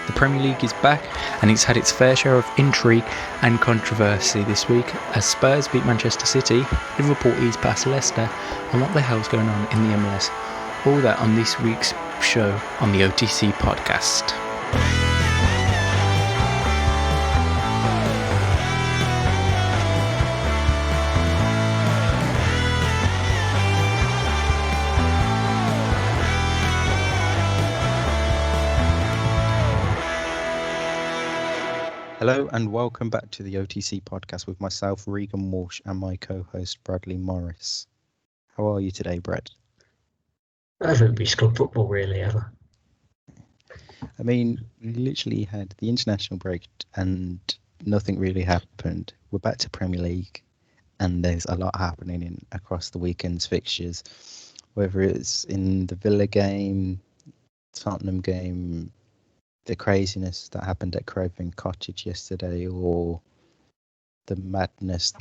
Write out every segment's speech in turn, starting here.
The Premier League is back and it's had its fair share of intrigue and controversy this week as Spurs beat Manchester City, Liverpool eased past Leicester, and what the hell's going on in the MLS? All that on this week's show on the OTC podcast. Hello and welcome back to the OTC podcast with myself, Regan, Walsh, and my co-host, Bradley Morris. How are you today, Brad? I haven't reached club football really ever. I mean, we literally had the international break and nothing really happened. We're back to Premier League and there's a lot happening across the weekend's fixtures, whether it's in the Villa game, Tottenham game, the craziness that happened at Craven Cottage yesterday, or the madness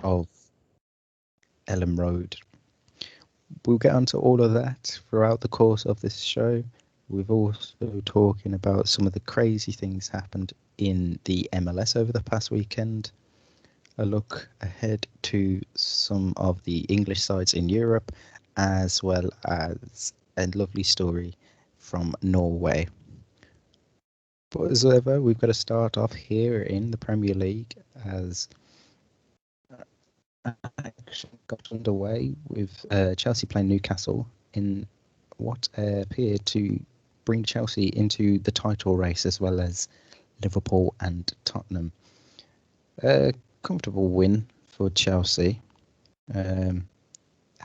of Ellen Road. We'll get onto all of that throughout the course of this show. We've also talking about some of the crazy things happened in the MLS over the past weekend. A look ahead to some of the English sides in Europe, as well as a lovely story from Norway. But as ever, we've got to start off here in the Premier League as action got underway with Chelsea playing Newcastle in what appeared to bring Chelsea into the title race, as well as Liverpool and Tottenham. A comfortable win for Chelsea,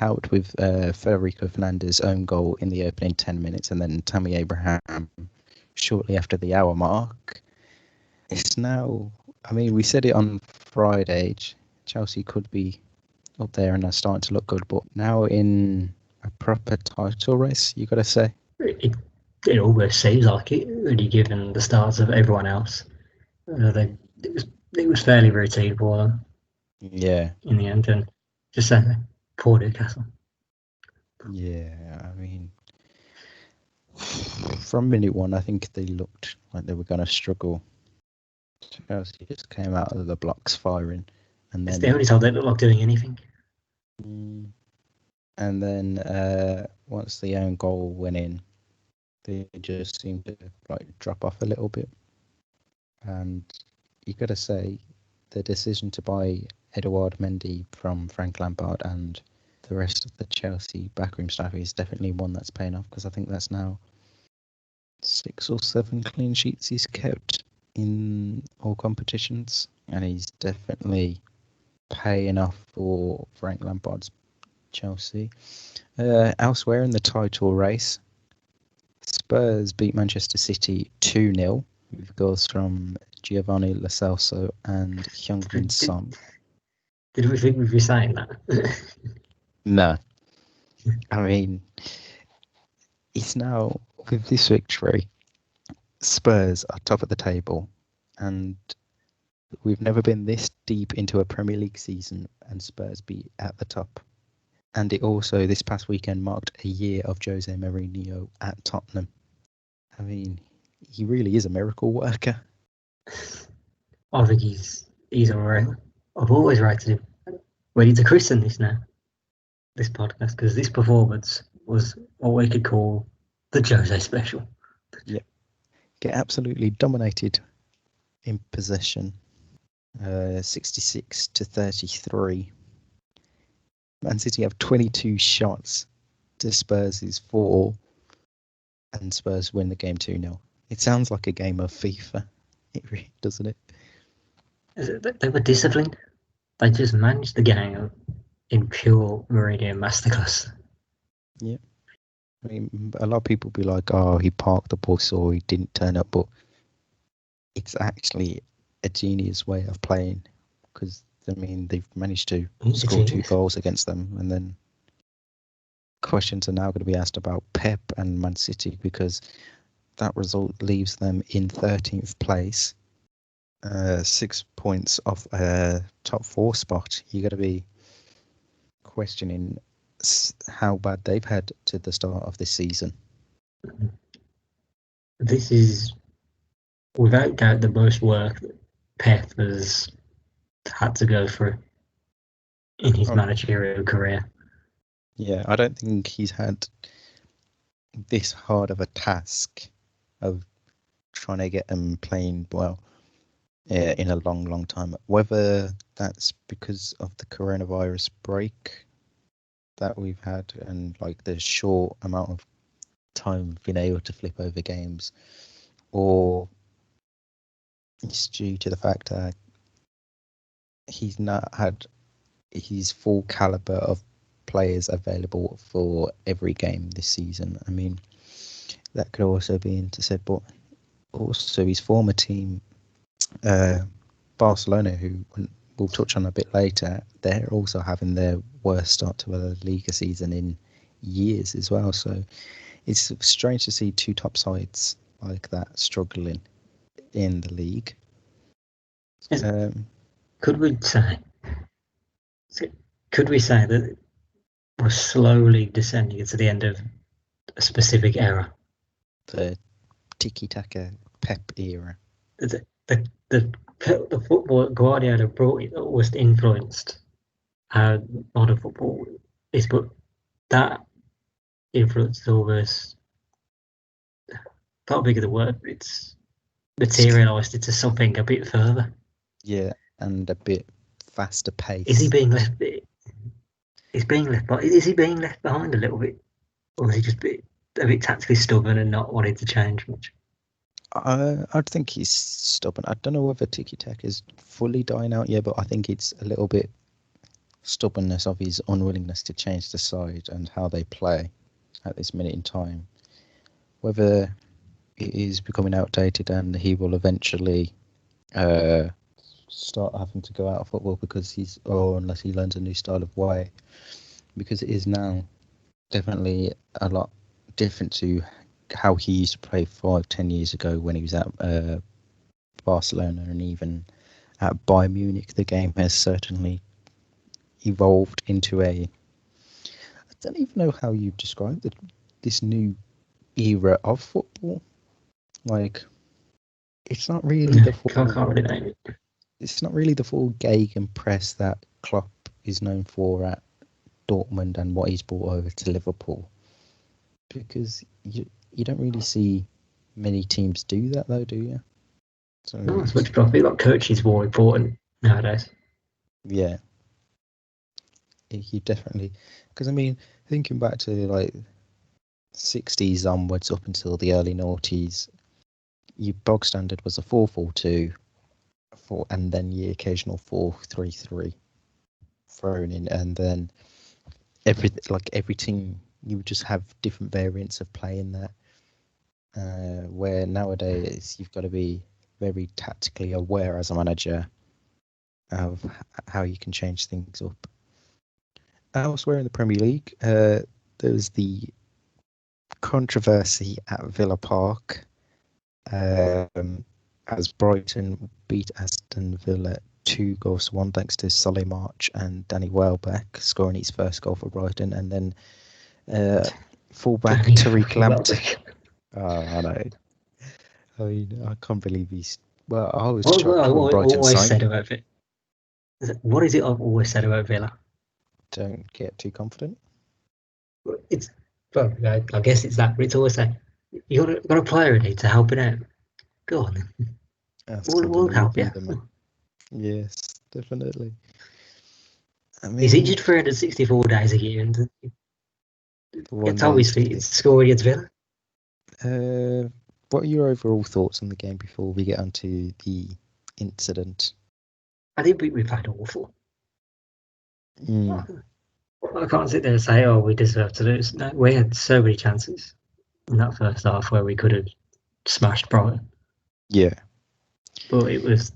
out with Federico Fernandez's own goal in the opening 10 minutes, and then Tammy Abraham shortly after the hour mark. It's now, I mean, we said it on Friday, Chelsea could be up there and are starting to look good, but now in a proper title race, you got to say. It almost seems like it, really, given the starts of everyone else. It was fairly routine for them. Yeah. In the end, and just saying, poor Newcastle. Yeah, I mean, from minute one, I think they looked like they were going to struggle. Chelsea just came out of the blocks firing, and then it's the only time they look like doing anything. And then once the own goal went in, they just seemed to like drop off a little bit. And you got to say, the decision to buy Edouard Mendy from Frank Lampard and the rest of the Chelsea backroom staff is definitely one that's paying off, because I think that's now 6 or 7 clean sheets he's kept in all competitions, and he's definitely paying off for Frank Lampard's Chelsea. Elsewhere in the title race, Spurs beat Manchester City 2-0 with goals from Giovanni Lo Celso and Heung-min Son. Did we think we'd be saying that? No. I mean, it's now, with this victory, Spurs are top of the table, and we've never been this deep into a Premier League season and Spurs be at the top. And it also, this past weekend, marked a year of Jose Mourinho at Tottenham. I mean, he really is a miracle worker. I think he's alright. I've always rated him. We need to christen this now, this podcast, because this performance was what we could call the Jose special. Yep. Get absolutely dominated in possession. 66-33. Man City have 22 shots to Spurs' 4, and Spurs win the game 2-0. It sounds like a game of FIFA, doesn't it? They were disciplined. They just managed the game in pure Mourinho masterclass. Yeah. I mean, a lot of people be like, oh, he parked the bus or he didn't turn up, but it's actually a genius way of playing, because, I mean, they've managed to score 2 goals against them, and then questions are now going to be asked about Pep and Man City, because that result leaves them in 13th place, 6 points off a top 4 spot. You got to be questioning how bad they've had to the start of this season. This is without doubt the most work that Pep has had to go through in his managerial career. Yeah, I don't think he's had this hard of a task of trying to get them playing well in a long time. Whether that's because of the coronavirus break that we've had and like the short amount of time being able to flip over games, or it's due to the fact that he's not had his full caliber of players available for every game this season. I mean, that could also be intersaid, but also his former team, Barcelona, who we'll touch on a bit later, they're also having their worst start to a Liga season in years as well. So it's strange to see two top sides like that struggling in the league. Could we say that we're slowly descending into the end of a specific era? The tiki-taka Pep era. The football Guardiola brought it almost influenced how modern football is, but that influence almost, not big of the word, but it's materialised into something a bit further. Yeah, and a bit faster pace. Is he being left? Is he being left behind a little bit, or is he just a bit tactically stubborn and not wanting to change much? I think he's stubborn. I don't know whether Tiki Taka is fully dying out yet, but I think it's a little bit stubbornness of his unwillingness to change the side and how they play at this minute in time. Whether it is becoming outdated and he will eventually start having to go out of football or unless he learns a new style of way, because it is now definitely a lot different to how he used to play 5-10 years ago when he was at Barcelona, and even at Bayern Munich. The game has certainly evolved into I don't even know how you describe this new era of football. Like, it's not really the full. Can't really name it. It's not really the full gegenpress that Klopp is known for at Dortmund and what he's brought over to Liverpool, because you don't really see many teams do that, though, do you? So not as much, but I feel like coaching is more important nowadays. Yeah, you definitely, because I mean, thinking back to like 60s onwards up until the early noughties, your bog standard was a 4-4-2, and then your occasional 4-3-3 thrown in, and then every team you would just have different variants of play in there. Where nowadays you've got to be very tactically aware as a manager of how you can change things up. Elsewhere in the Premier League, there was the controversy at Villa Park as Brighton beat Aston Villa 2-1 thanks to Solly March and Danny Welbeck scoring his first goal for Brighton, and then fullback Tariq Lamptey. I know. I mean, I can't believe he's. Well, I was shocked when Brighton signed him. What is it I've always said about Villa? Don't get too confident. I guess it's that, but it's always that you got a player in it to help it out. Go on then. We'll help you. Yes, definitely. I mean, he's injured 364 days a year, and it's always scoring against Villa. What are your overall thoughts on the game before we get onto the incident? I think we played awful. Mm. I can't sit there and say, "Oh, we deserve to lose." No, we had so many chances in that first half where we could have smashed Brighton. Yeah, but it was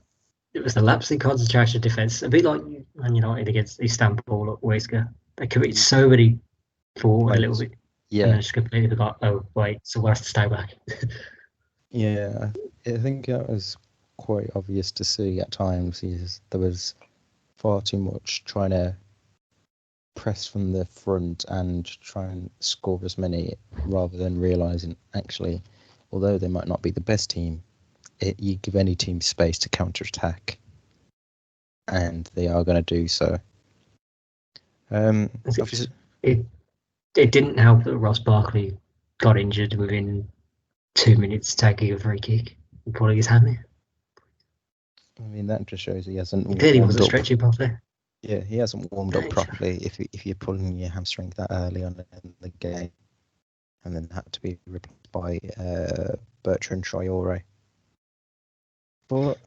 the lapse in concentration defence, a bit like Man United against Istanbul at Wesker. They committed so many forward a little bit, and then just completely forgot. Oh wait, someone has to stay back. Yeah, I think that was quite obvious to see at times. There was far too much trying to press from the front and try and score as many, rather than realising actually, although they might not be the best team, you give any team space to counter-attack, and they are going to do so. Obviously, it didn't help that Ross Barkley got injured within 2 minutes taking a free kick and pulling his hammy. I mean, that just shows he hasn't He clearly warmed wasn't up. stretching properly. Yeah, he hasn't warmed up properly. If you're pulling your hamstring that early on in the game, and then had to be replaced by Bertrand Traore. But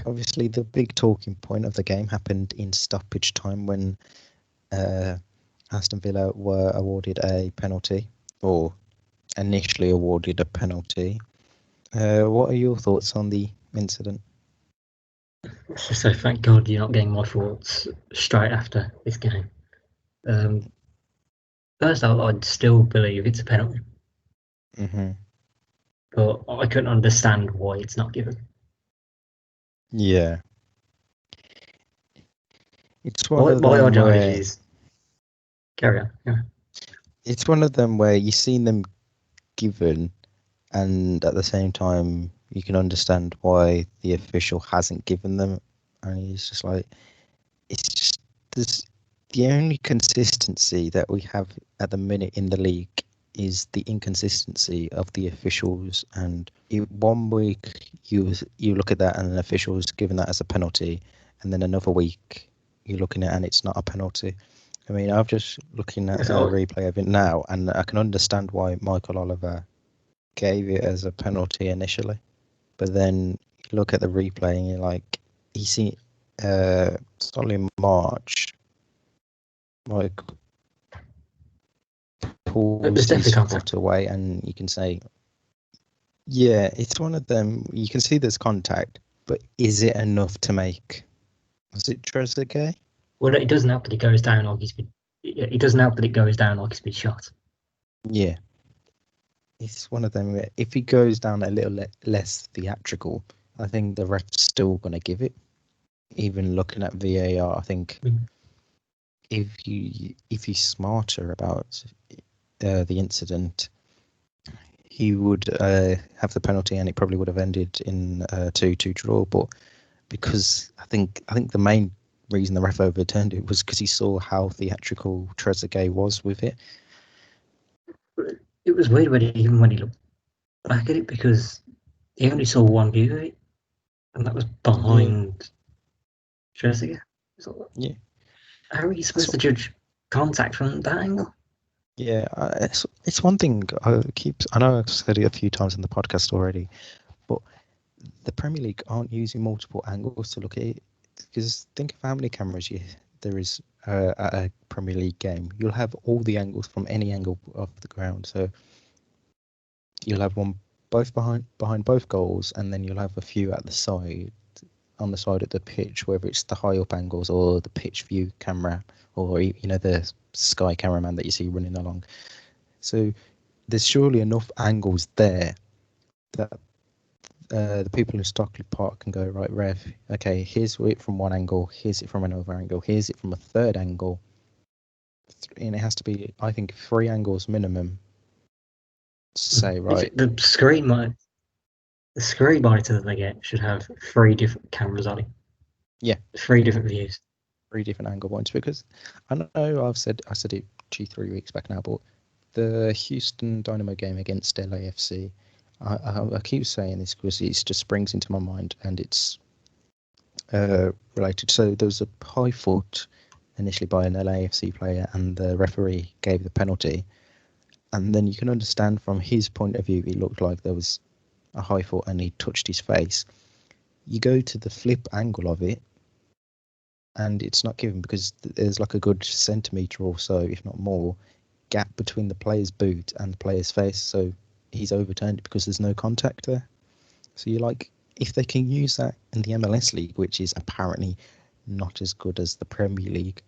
obviously, the big talking point of the game happened in stoppage time when Aston Villa were awarded a penalty, or initially awarded a penalty. What are your thoughts on the incident? So thank God you're not getting my thoughts straight after this game. First, I'd still believe it's a penalty, but I couldn't understand why it's not given. Yeah. It's one of My them ideology where is carry on. Yeah. it's one of them where you've seen them given, and at the same time you can understand why the official hasn't given them, and he's just like, it's just there's the only consistency that we have at the minute in the league is the inconsistency of the officials. And 1 week you look at that and an official's given that as a penalty, and then another week you're looking at and it's not a penalty. I mean, I'm just looking at a replay of it now, and I can understand why Michael Oliver gave it as a penalty initially, but then you look at the replay and you're like, you see, it's only in March, like, pulls his foot away, and you can say, yeah, it's one of them. You can see there's contact, but is it enough to make? Was it Trezeguet? Well, it doesn't help that it goes down like he's been. It doesn't help that it goes down like he's been shot. Yeah, it's one of them where if he goes down a little less theatrical, I think the ref's still going to give it. Even looking at VAR, I think if he's smarter about the incident, he would have the penalty, and it probably would have ended in a 2-2 draw. But because I think the main reason the ref overturned it was because he saw how theatrical Trezeguet was with it. It was weird when he looked back at it, because he only saw one view of it, and that was behind Trezeguet. Yeah. How are you supposed to judge contact from that angle? Yeah, it's one thing I know I've said it a few times in the podcast already, but the Premier League aren't using multiple angles to look at it. Because think of how many cameras there is at a Premier League game. You'll have all the angles from any angle of the ground. So you'll have one both behind both goals, and then you'll have a few at the side, on the side of the pitch, whether it's the high up angles or the pitch view camera, or the sky cameraman that you see running along. So there's surely enough angles there that the people in Stockley Park can go, right, ref, okay, here's it from one angle, here's it from another angle, here's it from a third angle, and it has to be, I think, 3 angles minimum to say, right. The screen monitor that they get should have 3 different cameras on it. Yeah, 3 different views, 3 different angle points. Because I know I said it 2-3 weeks back now, but the Houston Dynamo game against LAFC, I keep saying this because it just springs into my mind, and it's related. So there was a high foot initially by an LAFC player, and the referee gave the penalty. And then you can understand from his point of view, it looked like there was a high foot and he touched his face. You go to the flip angle of it, and it's not given because there's like a good centimetre or so, if not more, gap between the player's boot and the player's face. So he's overturned it because there's no contact there. So you're like, if they can use that in the MLS League, which is apparently not as good as the Premier League,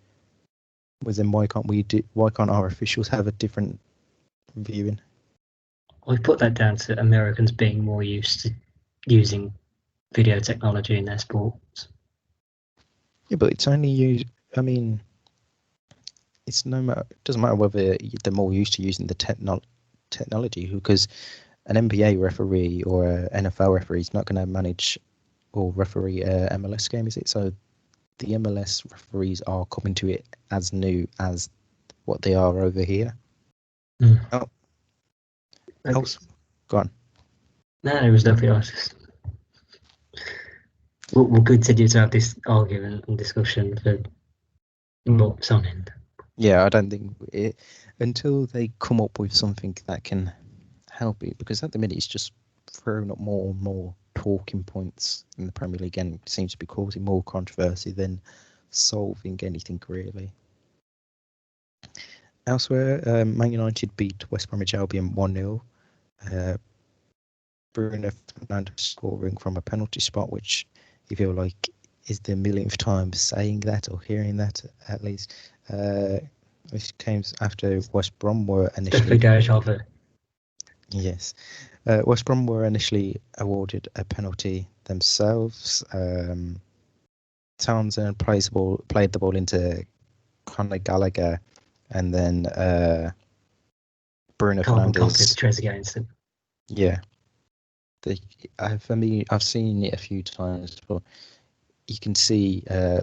well, then why can't our officials have a different viewing? I put that down to Americans being more used to using video technology in their sports. Yeah, but it's only used. I mean, it doesn't matter whether they're more used to using the technology, because an NBA referee or an NFL referee is not going to manage or referee a MLS game, is it? So the MLS referees are coming to it as new as what they are over here. Oh, go on. No, it was nothing. I was just. We'll continue to have this argument and discussion for months on end. Yeah, I don't think it until they come up with something that can help it, because at the minute it's just throwing up more and more talking points in the Premier League, and it seems to be causing more controversy than solving anything really. Elsewhere, Man United beat West Bromwich Albion 1-0. Bruno Fernandes scoring from a penalty spot, which you feel like is the millionth time saying that or hearing that at least. This came after West Brom were initially... Yes. West Brom were initially awarded a penalty themselves. Townsend played the ball into Conor Gallagher, and then Bruno Fernandes. Yeah. For me, I've seen it a few times, but you can see, I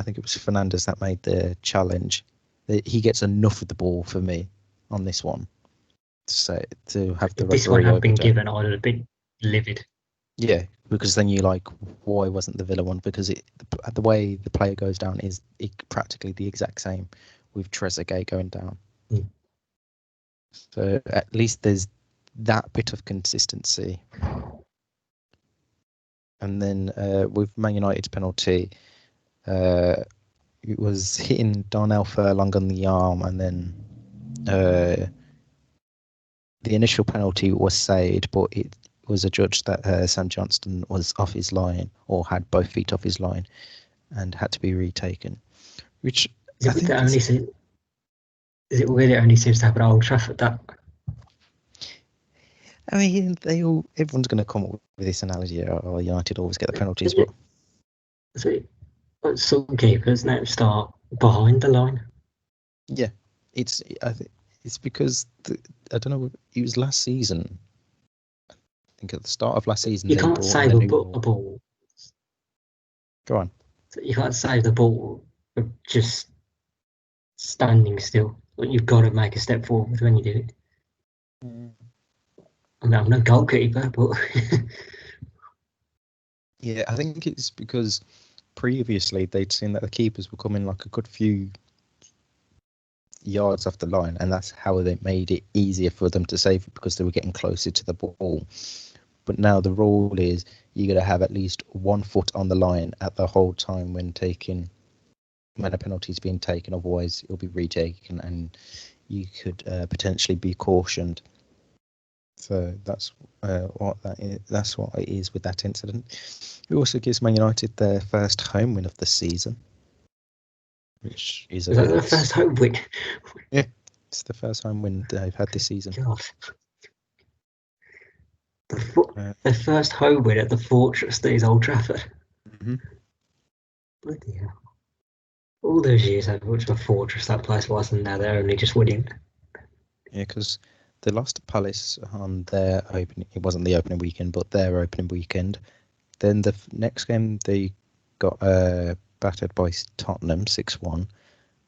think it was Fernandes that made the challenge. He gets enough of the ball for me on this one. So to have the this one had been given, I would have been livid. Yeah, because then you're like, why wasn't the Villa one? Because the way the player goes down is practically the exact same with Trezeguet going down. So at least there's that bit of consistency. And then with Man United's penalty, it was hitting Darnell Furlong on the arm, and then the initial penalty was saved, but it was adjudged that Sam Johnston was off his line or had both feet off his line and had to be retaken. Which is it really only seems to happen at Old Trafford? That I mean, everyone's going to come up with this analogy. Oh, United always get the penalties, but some keepers now start behind the line. Yeah, it's because I don't know. It was last season. I think at the start of last season, you can't save a ball. Go on. You can't save the ball of just standing still. But you've got to make a step forward when you do it. I mean, I'm no goalkeeper, but yeah, I think it's because previously they'd seen that the keepers were coming like a good few yards off the line, and that's how they made it easier for them to save it, because they were getting closer to the ball. But now the rule is you got to have at least 1 foot on the line at the whole time when a penalty is being taken, otherwise it'll be retaken and you could potentially be cautioned. So that's what that is. That's what it is with that incident. It also gives Man United their first home win of the season, which is the first home win. Yeah, it's the first home win they've had this season. God. The first home win at the fortress that is Old Trafford. Mm-hmm. Bloody hell. All those years how much of a fortress that place was, and now they're only just winning. Yeah, because they lost to Palace on their opening. It wasn't the opening weekend, but their opening weekend. Then the next game they got battered by Tottenham 6-1.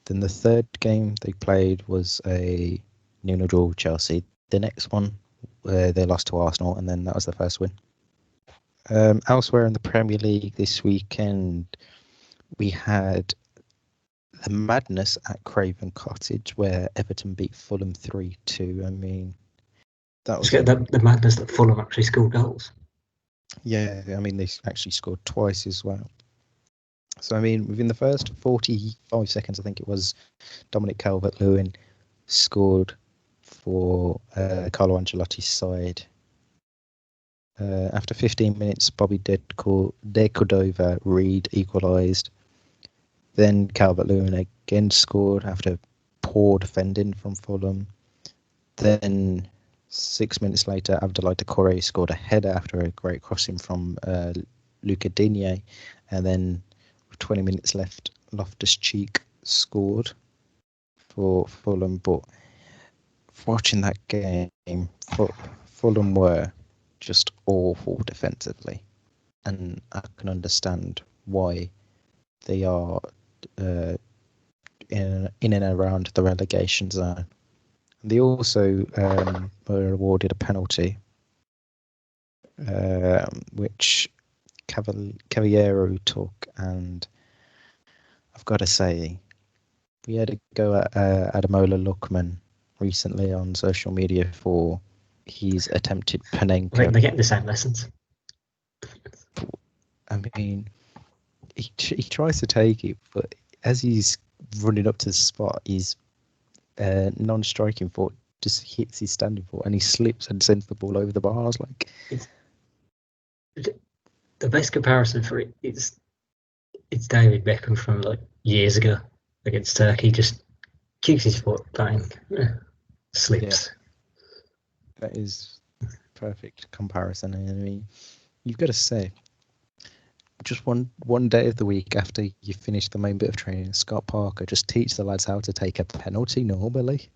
Then the third game they played was a 0-0 draw with Chelsea. The next one they lost to Arsenal, and then that was the first win. Elsewhere in the Premier League this weekend, we had the madness at Craven Cottage, where Everton beat Fulham 3-2. I mean, that was the madness that Fulham actually scored goals. Yeah, I mean, they actually scored twice as well. So, I mean, within the first 45 seconds, I think it was, Dominic Calvert-Lewin scored for Carlo Ancelotti's side. After 15 minutes, Bobby De Cordova-Reid equalised. Then Calvert-Lewin again scored after poor defending from Fulham. Then 6 minutes later, Abdoulaye Doucouré scored a header after a great crossing from Luca Digne. And then with 20 minutes left, Loftus-Cheek scored for Fulham. But watching that game, Fulham were just awful defensively, and I can understand why they are in and around the relegation zone. They also were awarded a penalty, which Cavallero took, and I've got to say, we had a go at Ademola Lookman recently on social media for his attempted Panenka. I think they're getting the same lessons. I mean, he tries to take it, but as he's running up to the spot, his non-striking foot just hits his standing foot, and he slips and sends the ball over the bars. Like, the best comparison for it is it's David Beckham from like years ago against Turkey. Just kicks his foot, bang, slips. Yeah. That is perfect comparison. I mean, you've got to say, just one day of the week after you finish the main bit of training, Scott Parker just teach the lads how to take a penalty normally,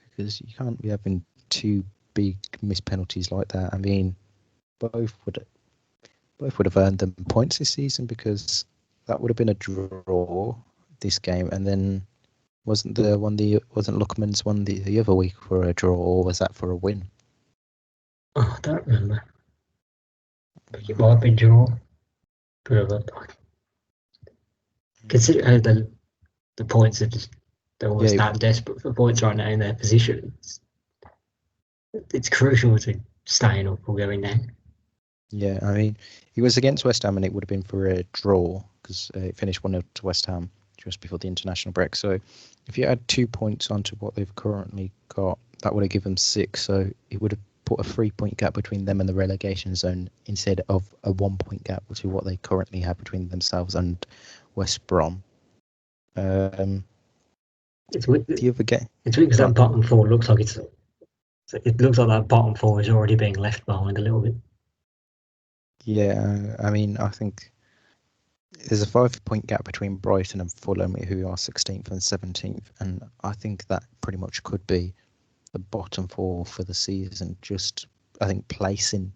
because you can't be having two big missed penalties like that. I mean, both would have earned them points this season, because that would have been a draw this game, and then wasn't Lookman's one the other week for a draw, or was that for a win? Oh, I don't remember. It might have been draw. Consider how the points are just, they're almost that desperate for points right now in their position. It's crucial to staying up or going down. Yeah, I mean, he was against West Ham, and it would have been for a draw, because it finished 1-0 to West Ham just before the international break. So if you add 2 points onto what they've currently got, that would have given them 6. So it would have put a 3-point gap between them and the relegation zone, instead of a 1-point gap to what they currently have between themselves and West Brom. It's weird. The other game, it's weird because that bottom four looks like it looks like that bottom four is already being left behind a little bit. Yeah, I mean, I think there's a 5-point gap between Brighton and Fulham, who are 16th and 17th, and I think that pretty much could be the bottom four for the season. Just, I think, placing.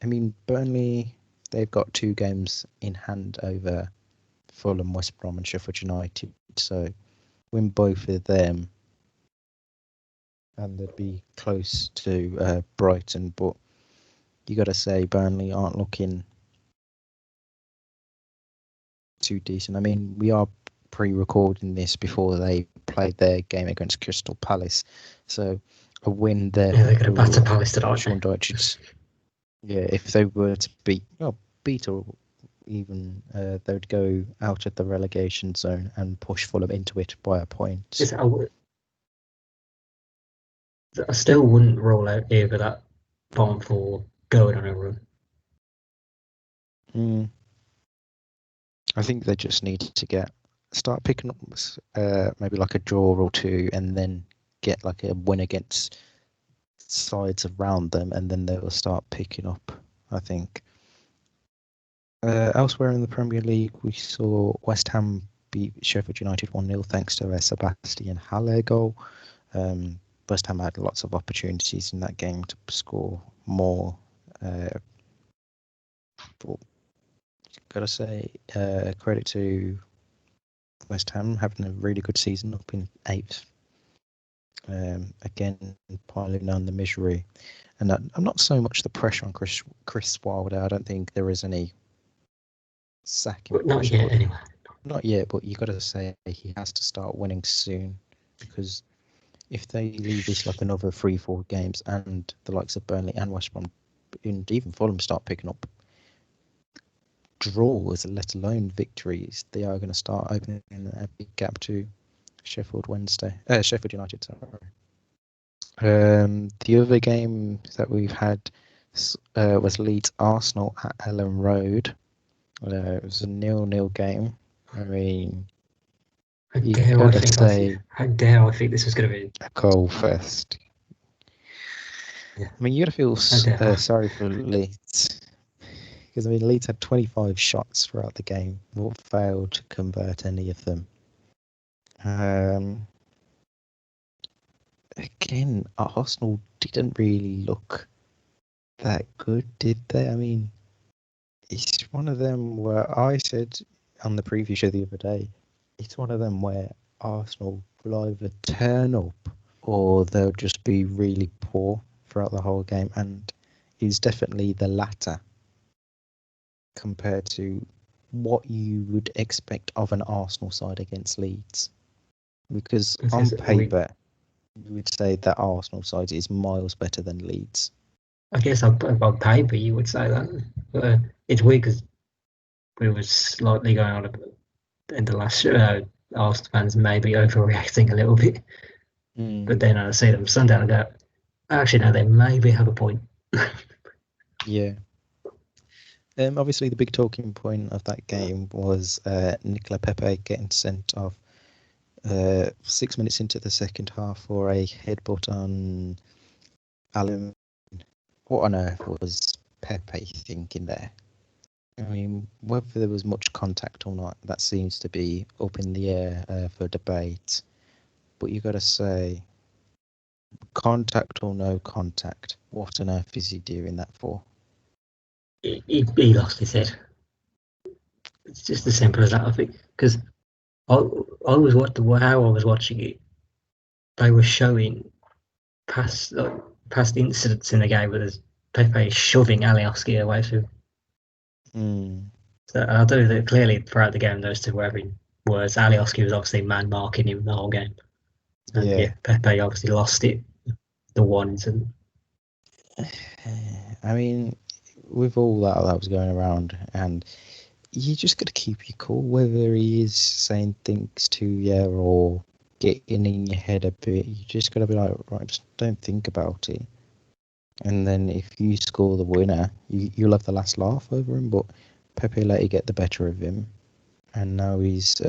I mean, Burnley, they've got 2 games in hand over Fulham, West Brom, and Sheffield United. So win both of them, and they'd be close to Brighton. But you got to say, Burnley aren't looking too decent. I mean, we are pre-recording this before they played their game against Crystal Palace, so a win there. Yeah, they're going to batter Palace tonight. Sean Dyche. Yeah, if they were to beat or even they would go out of the relegation zone and push Fulham into it by a point. I still wouldn't rule out either that bottom four going on a run. I think they just need to start picking up maybe like a draw or 2, and then get like a win against sides around them, and then they will start picking up, I think. Elsewhere in the Premier League, we saw West Ham beat Sheffield United 1-0 thanks to a Sebastian Haller goal. West Ham had lots of opportunities in that game to score more. But gotta say, credit to West Ham having a really good season, up in 8th. Again, piling on the misery, and I'm not so much the pressure on Chris Wilder. I don't think there is any sacking pressure. Not yet, anyway. Not yet, but you got to say he has to start winning soon, because if they leave this like another 3-4 games, and the likes of Burnley and West Brom and even Fulham start picking up draws, let alone victories, they are going to start opening a big gap to Sheffield United. The other game that we've had was Leeds Arsenal at Ellen Road. It was a 0-0 game. I mean, how dare I think this was going to be a goal fest. Yeah. I mean, you got to feel sorry for Leeds, because I mean, Leeds had 25 shots throughout the game, but failed to convert any of them. again, Arsenal didn't really look that good, did they? I mean, it's one of them where I said on the preview show the other day, it's one of them where Arsenal will either turn up or they'll just be really poor throughout the whole game, and it's definitely the latter compared to what you would expect of an Arsenal side against Leeds. Because on paper, you would say that Arsenal side is miles better than Leeds. I guess on paper you would say that, but it's weird because we were slightly going on in the last Arsenal fans maybe overreacting a little bit, but then I see them Sunday and I go, actually no, they maybe have a point. Yeah. Obviously, the big talking point of that game was Nicola Pepe getting sent off 6 minutes into the second half for a headbutt on Alan. What on earth was Pepe thinking there? I mean, whether there was much contact or not, that seems to be up in the air for debate. But you got to say, contact or no contact, what on earth is he doing that for? He lost his head. It's just as simple as that, I think. Because I was how I was watching it. They were showing past incidents in the game where there's Pepe shoving Alioski away from. So I do that clearly throughout the game. Those two were having words. Alioski was obviously man marking him the whole game, and yeah, Pepe obviously lost it. The one incident. I mean, with all that was going around, and you just got to keep your cool, whether he is saying things to you or getting in your head a bit. You just got to be like, right, just don't think about it. And then if you score the winner, you'll have the last laugh over him. But Pepe let it get the better of him, and now he's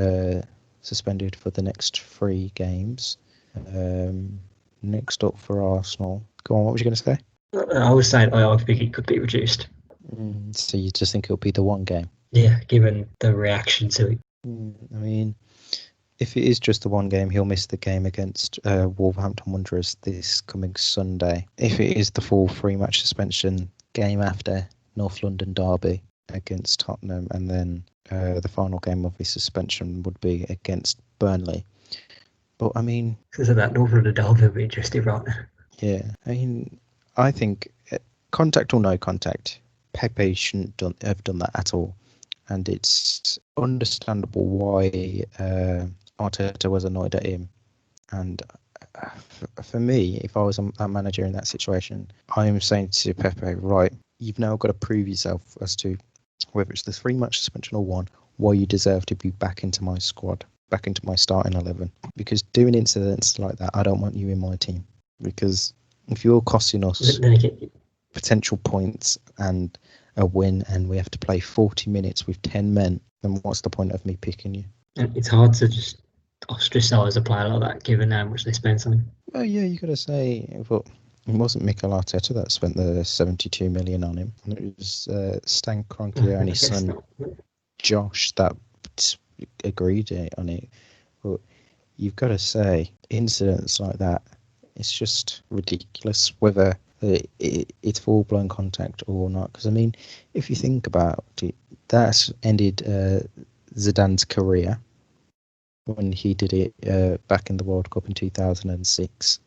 suspended for the next 3 games. Next up for Arsenal. Go on, what was you going to say? I was saying I think it could be reduced. So you just think it'll be the one game? Yeah, given the reaction to it. I mean, if it is just the one game, he'll miss the game against Wolverhampton Wanderers this coming Sunday. If it is the full 3-match suspension, game after North London derby against Tottenham, and then the final game of his suspension would be against Burnley. But I mean, because of that North London derby will be interesting, right? Yeah, I mean, I think contact or no contact, Pepe shouldn't have done that at all. And it's understandable why Arteta was annoyed at him. And for me, if I was a manager in that situation, I am saying to Pepe, right, you've now got to prove yourself as to whether it's the 3-match suspension or one, why you deserve to be back into my squad, back into my starting 11. Because doing incidents like that, I don't want you in my team. Because if you're costing us potential points and a win, and we have to play 40 minutes with 10 men, then what's the point of me picking you? And it's hard to just ostracise a player like that, given how much they spent on him. Well, yeah, you got to say, but it wasn't Mikel Arteta that spent the 72 million on him. It was Stan Kroenke and his son Josh that agreed on it. But you've got to say, incidents like that, it's just ridiculous whether it's full-blown contact or not. Because, I mean, if you think about it, that's ended Zidane's career when he did it back in the World Cup in 2006.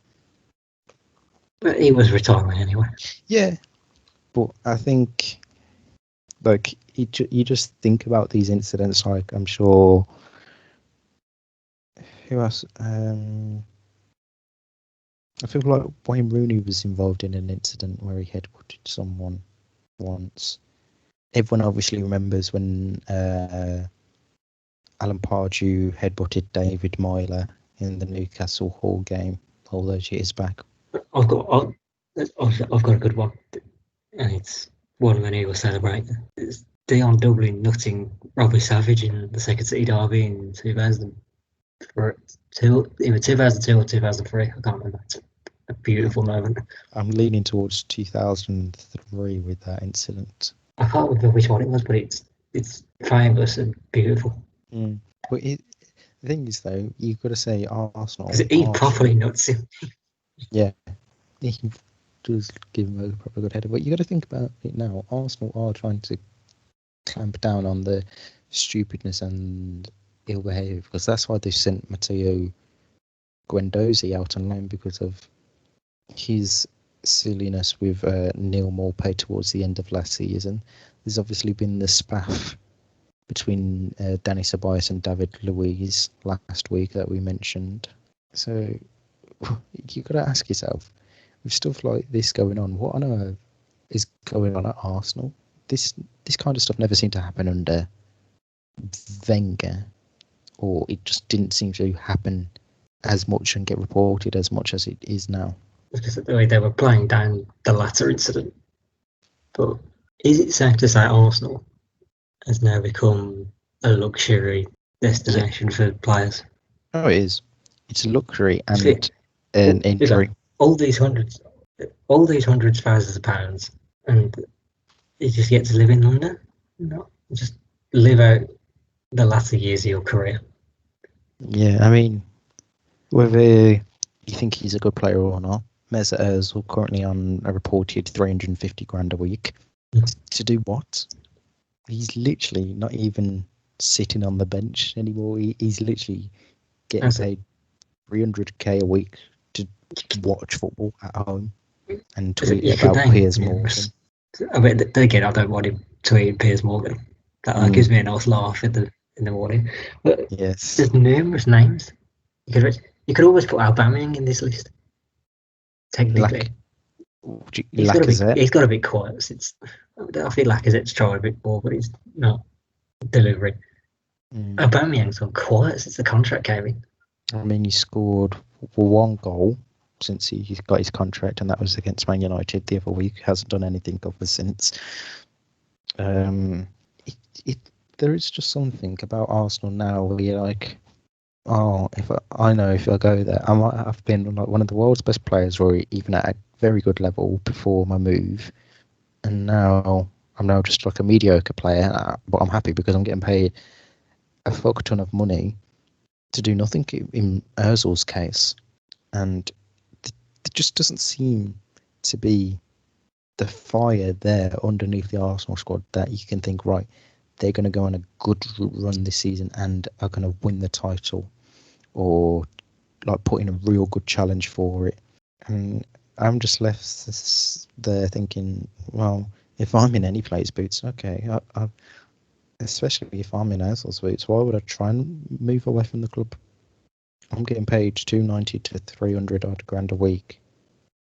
But he was retiring anyway. Yeah, but I think, like, you just think about these incidents, like, I'm sure... Who else? I feel like Wayne Rooney was involved in an incident where he headbutted someone once. Everyone obviously remembers when Alan Pardew headbutted David Moyler in the Newcastle Hall game all those years back. I've got a good one, and it's one when he was celebrating. It's Dion Dublin nutting Robbie Savage in the Second City derby in 2002, either 2002 or 2003. I can't remember. It's a beautiful moment. I'm leaning towards 2003 with that incident. I can't remember which one it was, but it's famous and beautiful. But the thing is, though, you've got to say Arsenal. Because he properly nuts him. Yeah, he does give him a proper good header. But you got to think about it now. Arsenal are trying to clamp down on the stupidness and ill behaviour because that's why they sent Matteo Guendouzi out on loan because of his silliness with Neil Maupay towards the end of last season. There's obviously been the spaff between Danny Ceballos and David Luiz last week that we mentioned. So you've got to ask yourself, with stuff like this going on, what on earth is going on at Arsenal? This kind of stuff never seemed to happen under Wenger, or it just didn't seem to happen as much and get reported as much as it is now. Because the way they were playing down the latter incident. But is it safe to say Arsenal has now become a luxury destination for players? Oh, it is. It's a luxury and an injury. Like all these hundreds of thousands of pounds, and you just get to live in London. Just live out the latter years of your career. Yeah, I mean, whether you think he's a good player or not, Mesut Ozil currently on a reported 350 grand a week. To do what? He's literally not even sitting on the bench anymore. He's literally getting paid 300k a week to watch football at home and tweet about Piers Morgan. I mean, again, I don't want him tweeting Piers Morgan. That gives me a nice laugh in the morning. But yes, there's numerous names. You could always put Aubameyang in this list. Technically, he's got to be quiet. I feel Lacazette's tried a bit more, but he's not delivering. Aubameyang's gone quiet since the contract came in. I mean, he scored one goal since he got his contract, and that was against Man United the other week. He hasn't done anything ever since. There is just something about Arsenal now where you're like, oh, if I go there, I might have been like one of the world's best players, or even at a very good level before my move, and now I'm just like a mediocre player. But I'm happy because I'm getting paid a fuck ton of money to do nothing in Ozil's case, and there just doesn't seem to be the fire there underneath the Arsenal squad that you can think, right, they're going to go on a good run this season and are going to win the title, or like put in a real good challenge for it. And I'm just left there thinking, well, if I'm in any player's boots, okay, especially if I'm in Ozil's boots, why would I try and move away from the club? I'm getting paid 290 to 300 odd grand a week,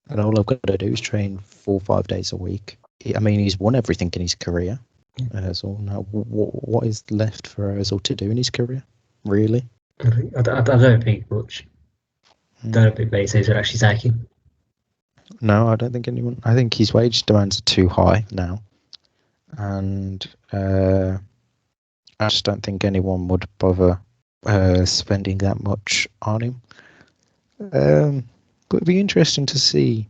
and all I've got to do is train 4 or 5 days a week. I mean, he's won everything in his career. Ozil. Now, what is left for Ozil to do in his career? Really? I don't think much. I don't think many teams would actually take him. No, I don't think anyone. I think his wage demands are too high now, and I just don't think anyone would bother spending that much on him. But it'd be interesting to see.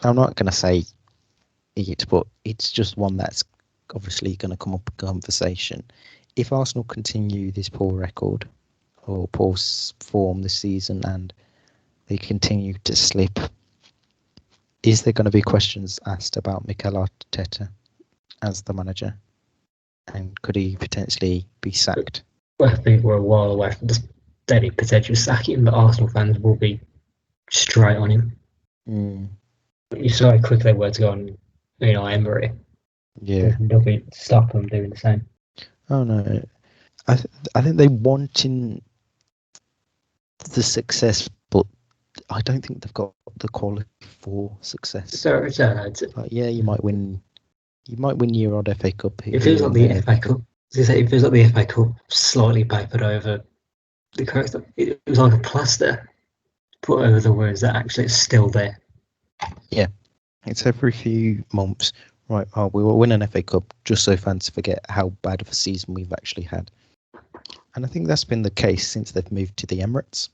I'm not going to say it, but it's just one that's obviously going to come up in conversation. If Arsenal continue this poor record or poor form this season and they continue to slip, is there going to be questions asked about Mikel Arteta as the manager? And could he potentially be sacked? Well, I think we're a while away from the steady potential sacking, but Arsenal fans will be straight on him. You saw how quick they were to go on Emery. Yeah. Nothing to stop them doing the same. Oh no. I think they wanting the success, but I don't think they've got the quality for success. Yeah, you might win your odd FA Cup. It feels like the FA Cup. It feels like the FA Cup slightly papered over the character. It was like a plaster put over the words that actually it's still there. Yeah, it's every few months. Right, we will win an FA Cup just so fans forget how bad of a season we've actually had. And I think that's been the case since they've moved to the Emirates.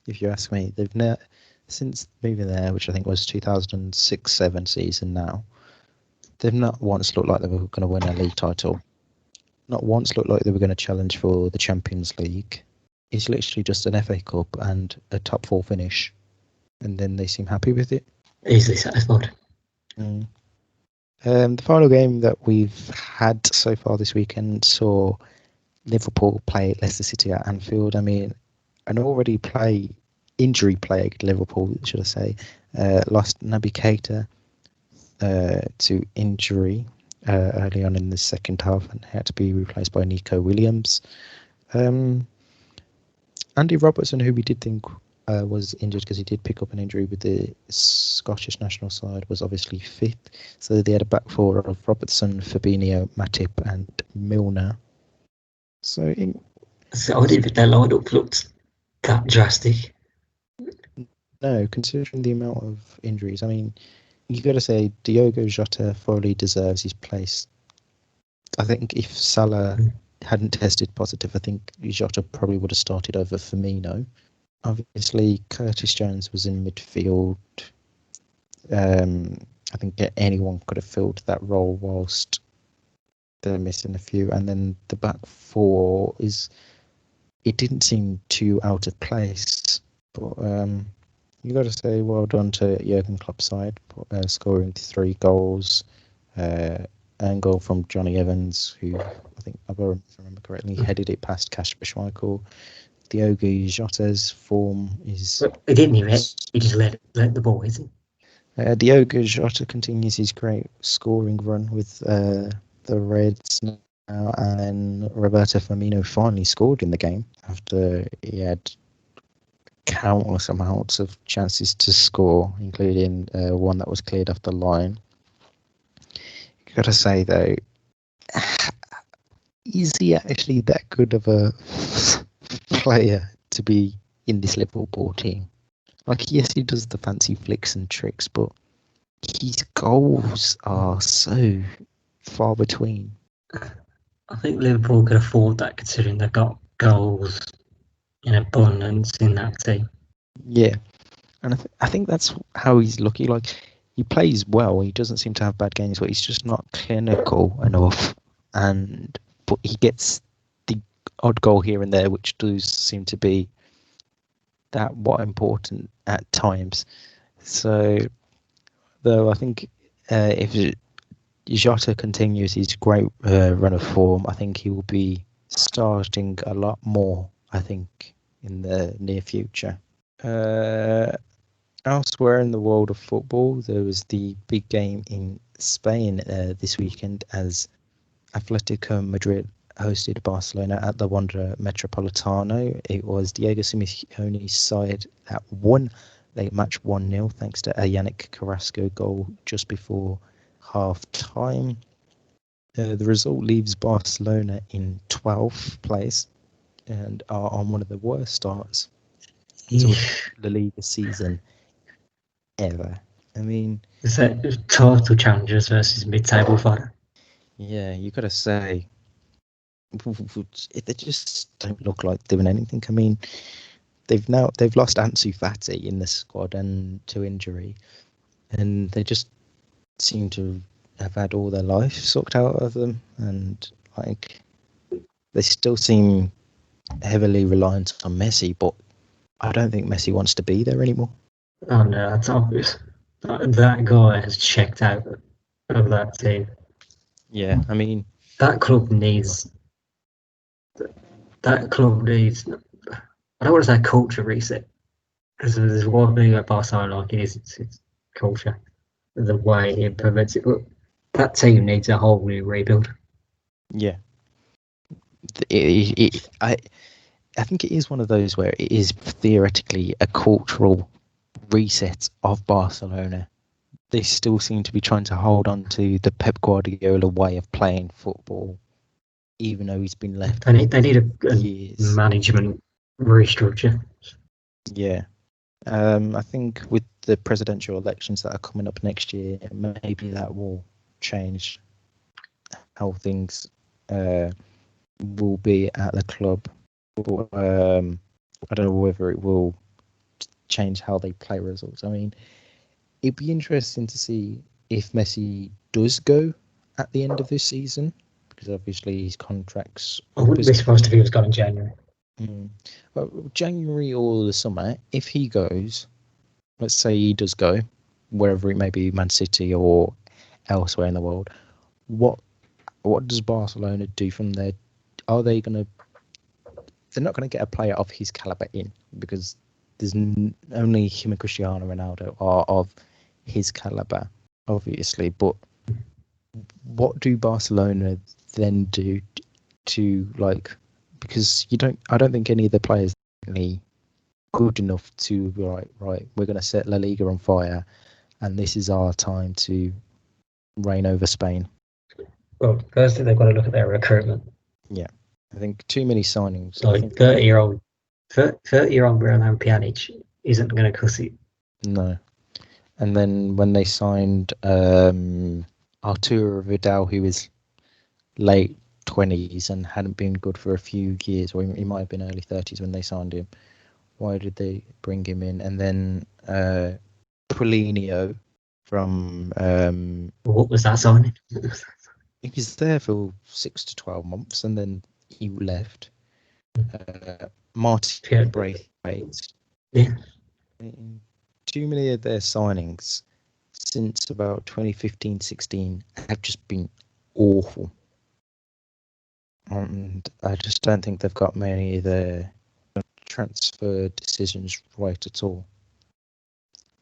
If you ask me, since moving there, which I think was 2006-07 season now, they've not once looked like they were going to win a league title. Not once looked like they were going to challenge for the Champions League. It's literally just an FA Cup and a top 4 finish. and then they seem happy with it. Easily satisfied. Mm. The final game that we've had so far this weekend saw Liverpool play Leicester City at Anfield. I mean, an already injury-plagued Liverpool, should I say, lost Naby Keita to injury early on in the second half and had to be replaced by Nico Williams. Andy Robertson, who we did think was injured because he did pick up an injury with the Scottish national side, was obviously fit. So they had a back four of Robertson, Fabinho, Matip and Milner. So I didn't think their lineup looked that drastic. No, considering the amount of injuries, I mean, you got to say Diogo Jota fully deserves his place. I think if Salah hadn't tested positive, I think Jota probably would have started over Firmino. Obviously, Curtis Jones was in midfield. I think anyone could have filled that role whilst they're missing a few. And then the back four it didn't seem too out of place. But you got to say well done to Jurgen Klopp's side, scoring 3 goals. An goal from Johnny Evans, who I think, if I remember correctly, headed it past Kasper Schmeichel. Diogo Jota's form is... But he didn't even hit. He just let the ball hit him. Diogo Jota continues his great scoring run with the Reds now, and then Roberto Firmino finally scored in the game after he had countless amounts of chances to score, including one that was cleared off the line. You got to say though, is he actually that good of a player to be in this Liverpool team? Like, yes, he does the fancy flicks and tricks, but his goals are so far between. I think Liverpool could afford that, considering they've got goals in abundance in that team. Yeah, and I think that's how he's lucky. Like, he plays well. He doesn't seem to have bad games, but he's just not clinical enough. But he gets the odd goal here and there, which does seem to be what important at times. So, though, I think if Jota continues his great run of form, I think he will be starting a lot more, I think, in the near future. Elsewhere in the world of football, there was the big game in Spain this weekend as Atletico Madrid hosted Barcelona at the Wanda Metropolitano. It was Diego Simeone's side that won. They matched 1-0 thanks to a Yannick Carrasco goal just before half-time. The result leaves Barcelona in 12th place and are on one of the worst starts to the Liga season ever. I mean, is that total challengers versus mid-table fodder? Yeah, you got to say, they just don't look like doing anything. I mean, they've lost Ansu Fati in the squad and to injury, and they just seem to have had all their life sucked out of them, and like they still seem heavily reliant on Messi, but I don't think Messi wants to be there anymore. Oh no, that's obvious. That guy has checked out of that team. Yeah, I mean, that club needs. I don't want to say culture reset, because there's one thing about Barcelona like it is it's culture, the way it implements it. But that team needs a whole new rebuild. Yeah, I think it is one of those where it is theoretically a cultural reset of Barcelona. They still seem to be trying to hold on to the Pep Guardiola way of playing football, even though he's been left. They need a management restructure. Yeah. I think with the presidential elections that are coming up next year, maybe that will change how things will be at the club. But, I don't know whether it will change how they play results. I mean, it'd be interesting to see if Messi does go at the end of this season, because obviously his contract's... I wouldn't be surprised if he was gone in January. Well, January or the summer, if he goes, let's say he does go, wherever it may be, Man City or elsewhere in the world, what does Barcelona do from there? Are they going to? They're not going to get a player of his caliber in, because there's only him and Cristiano Ronaldo are of his caliber, obviously. But what do Barcelona then do to, like, because I don't think any of the players are really good enough to be like, right, we're going to set La Liga on fire, and this is our time to reign over Spain. Well, firstly, they've got to look at their recruitment. Yeah, I think too many signings. Like I think 30-year-old Roman Pjanic isn't going to cut it. no. And then when they signed Arturo Vidal, who was late 20s and hadn't been good for a few years, or he might have been early 30s when they signed him. Why did they bring him in? And then Paulinho from What was that signing? he was there for 6 to 12 months, and then he left. Martin Braithwaite. Yeah. Too many of their signings since about 2015-16 have just been awful. And I just don't think they've got many of their transfer decisions right at all.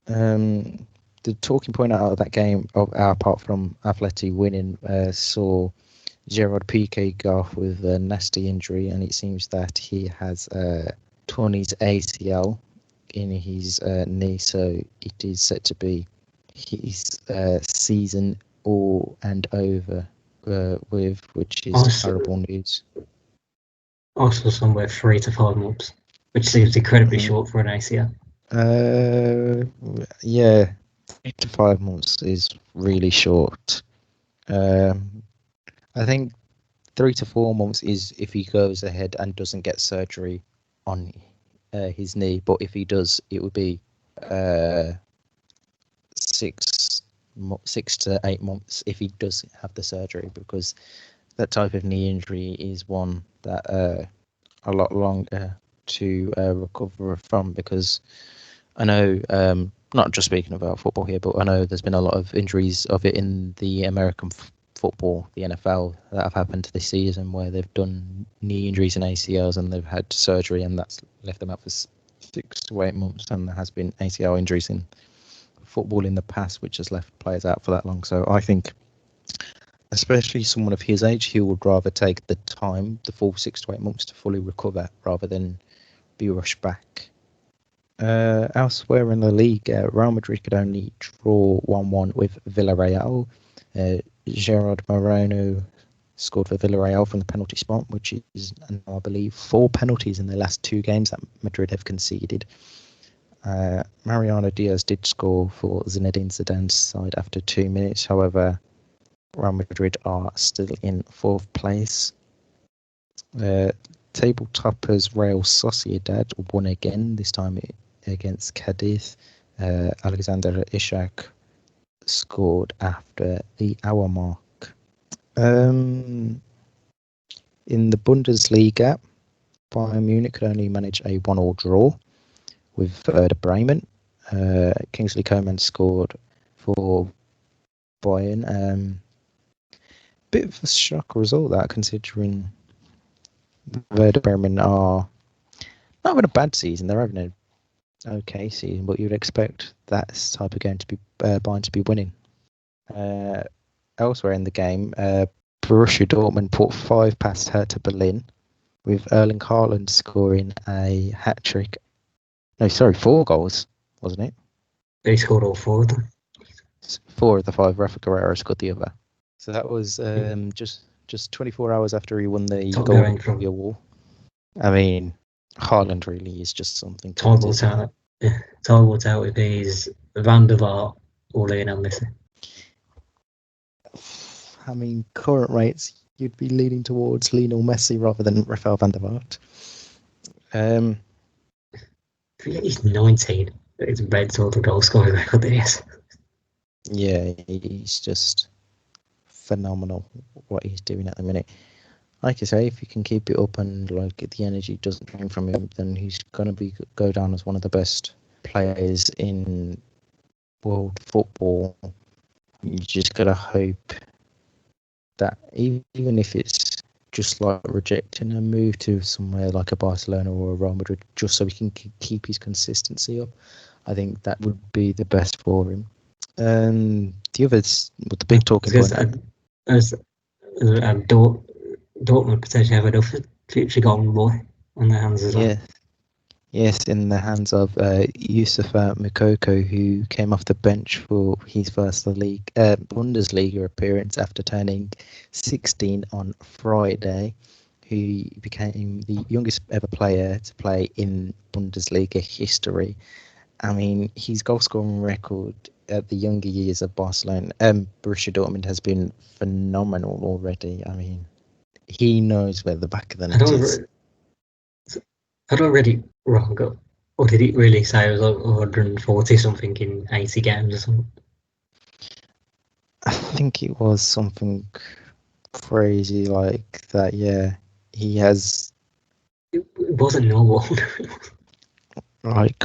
The talking point out of that game, apart from Atleti winning, saw Gerard Piqué go off with a nasty injury, and it seems that he has torn his ACL in his knee, so it is set to be his season all and over with, which is terrible news. Also somewhere 3 to 5 months, which seems incredibly short for an ACL. Yeah, 3 to 5 months is really short. I think 3 to 4 months is if he goes ahead and doesn't get surgery on his knee, but if he does, it would be 6 to 8 months if he does have the surgery, because that type of knee injury is one that a lot longer to recover from, because I know, not just speaking about football here, but I know there's been a lot of injuries of it in the American football, the NFL, that have happened this season, where they've done knee injuries and ACLs and they've had surgery, and that's left them out for 6 to 8 months. And there has been ACL injuries in football in the past, which has left players out for that long. So I think, especially someone of his age, he would rather take the time, the full 6 to 8 months, to fully recover rather than be rushed back. Elsewhere in the league, Real Madrid could only draw 1-1 with Villarreal. Gerard Moreno scored for Villarreal from the penalty spot, which is, I believe, 4 penalties in the last 2 games that Madrid have conceded. Mariano Diaz did score for Zinedine Zidane's side after 2 minutes. However, Real Madrid are still in 4th place. Table toppers Real Sociedad won again, this time against Cadiz. Alexander Ishak scored after the hour mark. In the Bundesliga, Bayern Munich could only manage a 1-1 draw with Werder Bremen. Kingsley Coman scored for Bayern. Bit of a shock result, that, considering Werder Bremen are not having a bad season. They're having an okay season, but you'd expect that type of game to be Bayern to be winning. Elsewhere in the game, Borussia Dortmund put 5 past Hertha Berlin, with Erling Haaland scoring a hat-trick. No, sorry, 4 goals, wasn't it? They scored all 4 of them. 4 of the 5, Rafa Guerreiro scored the other. So that was just 24 hours after he won the Golden Award. I mean, Haaland really is just something. Time will tell. Yeah, time will tell if he's Van der Vaart or Lionel Messi. I mean, current rates, you'd be leaning towards Lionel Messi rather than Rafael van der Vaart. He's 19. It's red total goal scoring record there. Yeah, he's just phenomenal what he's doing at the minute. Like I say, if he can keep it up and like the energy doesn't come from him, then he's going to go down as one of the best players in world football, you just gotta hope that even if it's just like rejecting a move to somewhere like a Barcelona or a Real Madrid, just so he can keep his consistency up, I think that would be the best for him. The others, with the big talking point, Dortmund potentially have another future golden boy on their hands as well. Yes, in the hands of Youssoufa Moukoko, who came off the bench for his first Bundesliga appearance after turning 16 on Friday, who became the youngest ever player to play in Bundesliga history. I mean, his goal-scoring record at the younger years of Barcelona, Borussia Dortmund, has been phenomenal already. I mean, he knows where the back of the net is. I don't really wrong, or did it really say it was like 140 something in 80 games or something? I think it was something crazy like that. Yeah, he has. It wasn't normal. Like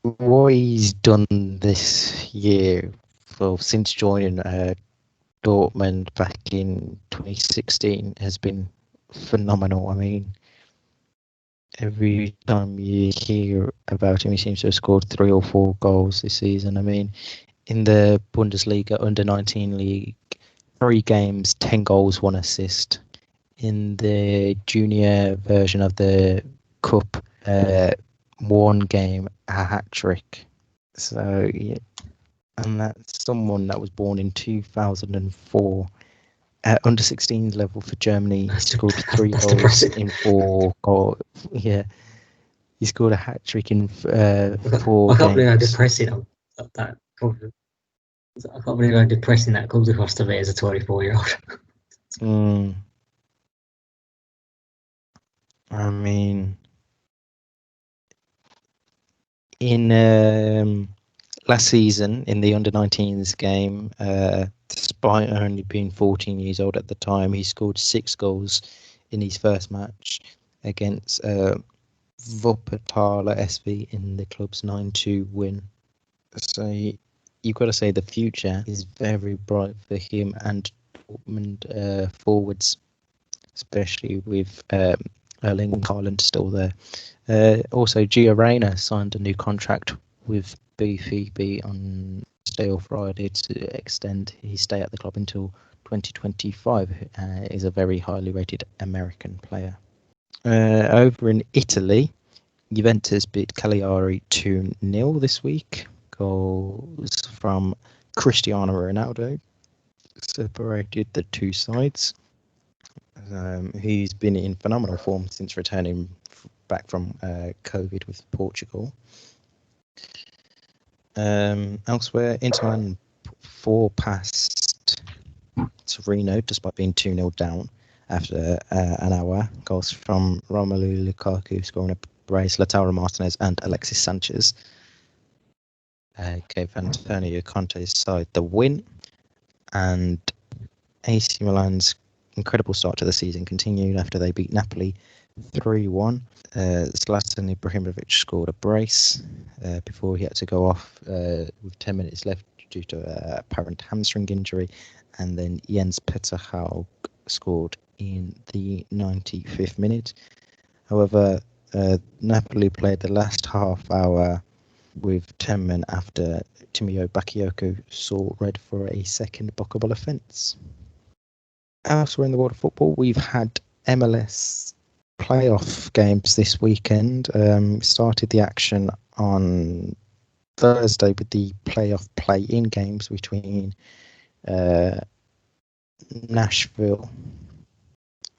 what he's done this year, well, since joining Dortmund back in 2016, has been phenomenal. I mean, every time you hear about him, he seems to have scored 3 or 4 goals this season. I mean, in the Bundesliga under 19 league, 3 games, 10 goals, 1 assist. In the junior version of the cup, 1 game, a hat-trick. So, yeah, and that's someone that was born in 2004. At under 16s level for Germany, he scored 3 goals depressing. in 4 goals. Yeah, he scored a hat-trick in 4 games. I can't believe how depressing that comes. I can't believe how depressing that comes across to me as a 24-year-old. I mean, in last season in the under-19s game, despite only being 14 years old at the time, he scored 6 goals in his first match against Wuppertaler SV in the club's 9-2 win. So you've got to say the future is very bright for him and Dortmund forwards, especially with Erling Haaland still there. Also, Gio Reyna signed a new contract with PEPE on Thursday or Friday to extend his stay at the club until 2025. Is a very highly rated American player. Over in Italy, Juventus beat Cagliari 2-0 this week. Goals from Cristiano Ronaldo separated the two sides. He's been in phenomenal form since returning back from COVID with Portugal. Elsewhere, Inter Milan 4 past Torino despite being 2-0 down after an hour. Goals from Romelu Lukaku scoring a brace, Lautaro Martinez and Alexis Sanchez gave Antonio Conte's side the win, and AC Milan's incredible start to the season continued after they beat Napoli 3-1. Zlatan Ibrahimovic scored a brace before he had to go off with 10 minutes left due to an apparent hamstring injury, and then Jens Petter Haug scored in the 95th minute. However, Napoli played the last half hour with 10 men after Timio Bakayoko saw red for a second bookable offence. Elsewhere in the world of football, we've had MLS playoff games this weekend. Started the action on Thursday with the playoff play-in games between Nashville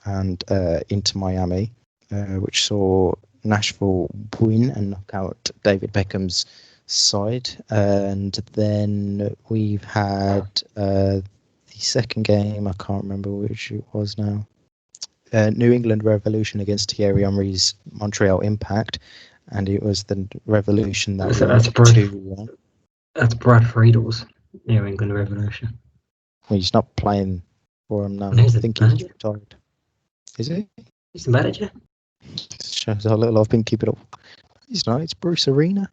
and Inter Miami, which saw Nashville win and knock out David Beckham's side. And then we've had the second game, I can't remember which it was now. New England Revolution against Thierry Henry's Montreal Impact, and it was the Revolution that won 2-1. That's Brad Friedel's New England Revolution. Well, he's not playing for him now. I think he's retired. Is he? He's the manager. Shows how little I've been keeping up. It's not. It's Bruce Arena.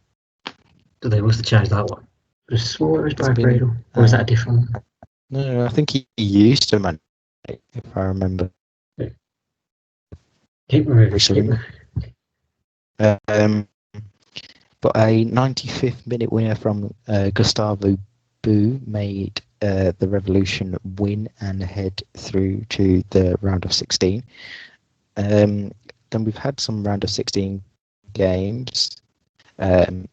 So they must have changed that one. I swore it was It's Barry been. Friedel. Or is that a different one? No, I think he used to manage it, if I remember. Keep moving. Bruce Keep Arena. But a 95th minute winner from Gustavo Bou made the Revolution win and head through to the round of 16. Then we've had some round of 16 games. On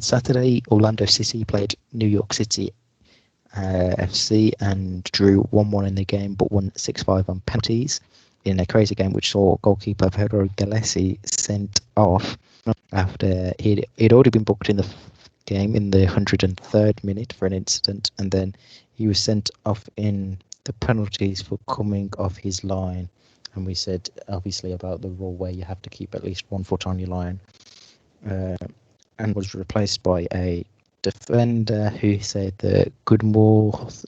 Saturday, Orlando City played New York City FC and drew 1-1 in the game, but won 6-5 on penalties in a crazy game which saw goalkeeper Pedro Gallesi sent off after he'd already been booked in the game in the 103rd minute for an incident, and then he was sent off in the penalties for coming off his line. And we said obviously about the rule where you have to keep at least 1 foot on your line, and was replaced by a defender who said the Gudmundur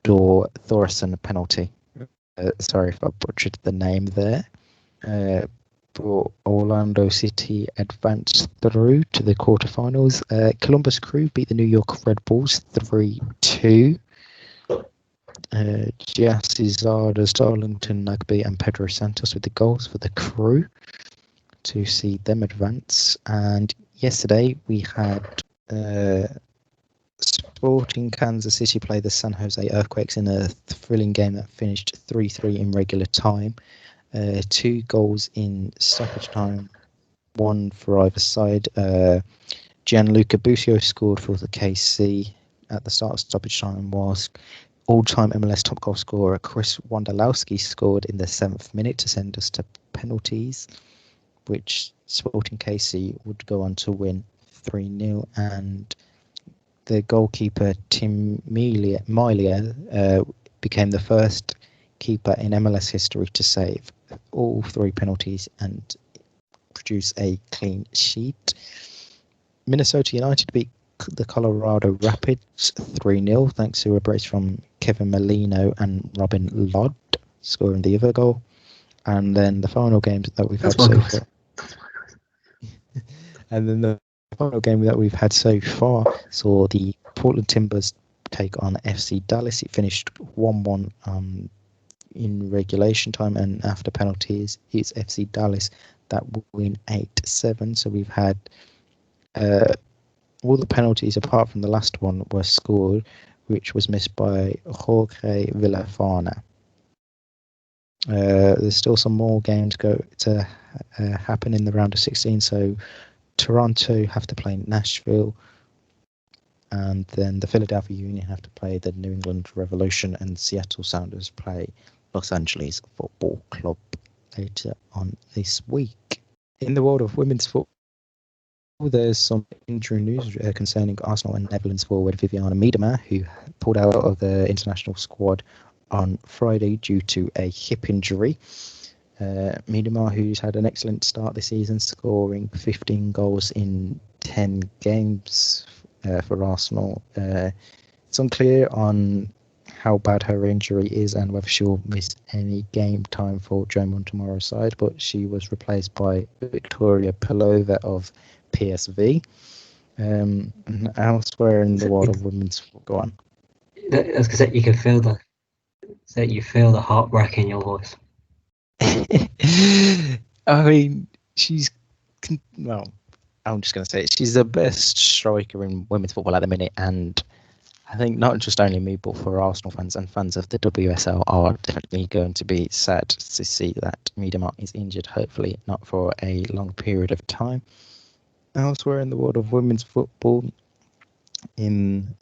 Thorsson penalty. Sorry if I butchered the name there. But Orlando City advanced through to the quarterfinals. Columbus Crew beat the New York Red Bulls 3-2. Giassi Zardes, Darlington Nagby and Pedro Santos with the goals for the Crew to see them advance. And yesterday we had Sporting Kansas City play the San Jose Earthquakes in a thrilling game that finished 3-3 in regular time. 2 goals in stoppage time, 1 for either side. Gianluca Busio scored for the KC at the start of stoppage time, whilst all-time MLS top goal scorer Chris Wondolowski scored in the 7th minute to send us to penalties, which Sporting KC would go on to win 3-0. And the goalkeeper Tim Melia became the first keeper in MLS history to save all 3 penalties and produce a clean sheet. Minnesota United beat the Colorado Rapids 3-0 thanks to a brace from Kevin Molino and Robin Lodd scoring the other goal. And then the final games that we've had so far. And then the final game that we've had so far saw the Portland Timbers take on FC Dallas. It finished 1-1 in regulation time, and after penalties, it's FC Dallas that win 8-7. So we've had all the penalties apart from the last one were scored, which was missed by Jorge Villafana. There's still some more games to happen in the round of 16. So Toronto have to play Nashville, and then the Philadelphia Union have to play the New England Revolution, and Seattle Sounders play Los Angeles Football Club later on this week. In the world of women's football, there's some injury news concerning Arsenal and Netherlands forward Viviana Miedema, who pulled out of the international squad on Friday due to a hip injury. Miedema, who's had an excellent start this season, scoring 15 goals in 10 games for Arsenal. It's unclear on how bad her injury is and whether she'll miss any game time for Joe Montemurro's side, but she was replaced by Victoria Pelova of PSV. Elsewhere in the world of women's football, go on. I was gonna say, you can feel the heartbreak in your voice. I mean, I'm just going to say it. She's the best striker in women's football at the minute, and I think not just only me, but for Arsenal fans and fans of the WSL are definitely going to be sad to see that Miedema is injured, hopefully not for a long period of time. Elsewhere in the world of women's football, in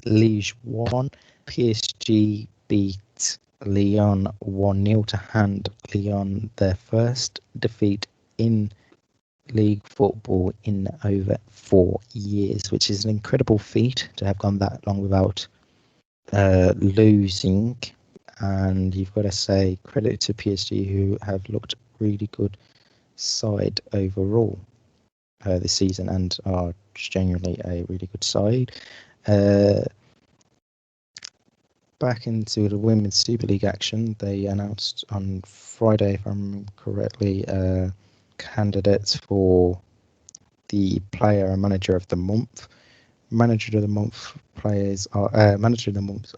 Ligue 1, PSG beat Lyon 1-0 to hand Lyon their first defeat in league football in over 4 years, which is an incredible feat to have gone that long without losing. And you've got to say credit to PSG, who have looked really good side overall this season and are genuinely a really good side. Back into the Women's Super League action, they announced on Friday, if I'm correctly, candidates for the player and manager of the month. Manager of the month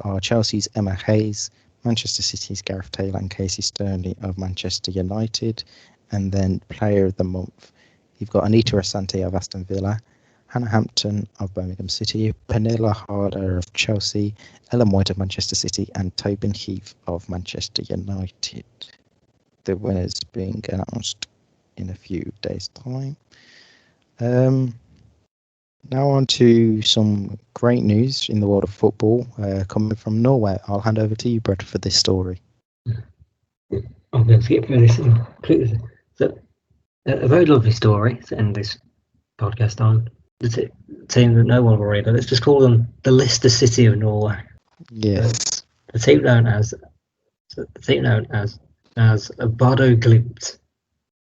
are Chelsea's Emma Hayes, Manchester City's Gareth Taylor and Casey Stoney of Manchester United. And then player of the month, you've got Anita Asante of Aston Villa, Hannah Hampton of Birmingham City, Pernilla Harder of Chelsea, Ellen White of Manchester City, and Tobin Heath of Manchester United. The winners being announced in a few days' time. Now on to some great news in the world of football coming from Norway. I'll hand over to you, Brett, for this story. I'm going to skip through this completely. So, a very lovely story to end this podcast on. The team that no one will read, but let's just call them the Leicester City of Norway. Yes. The team known as Bodo Glimt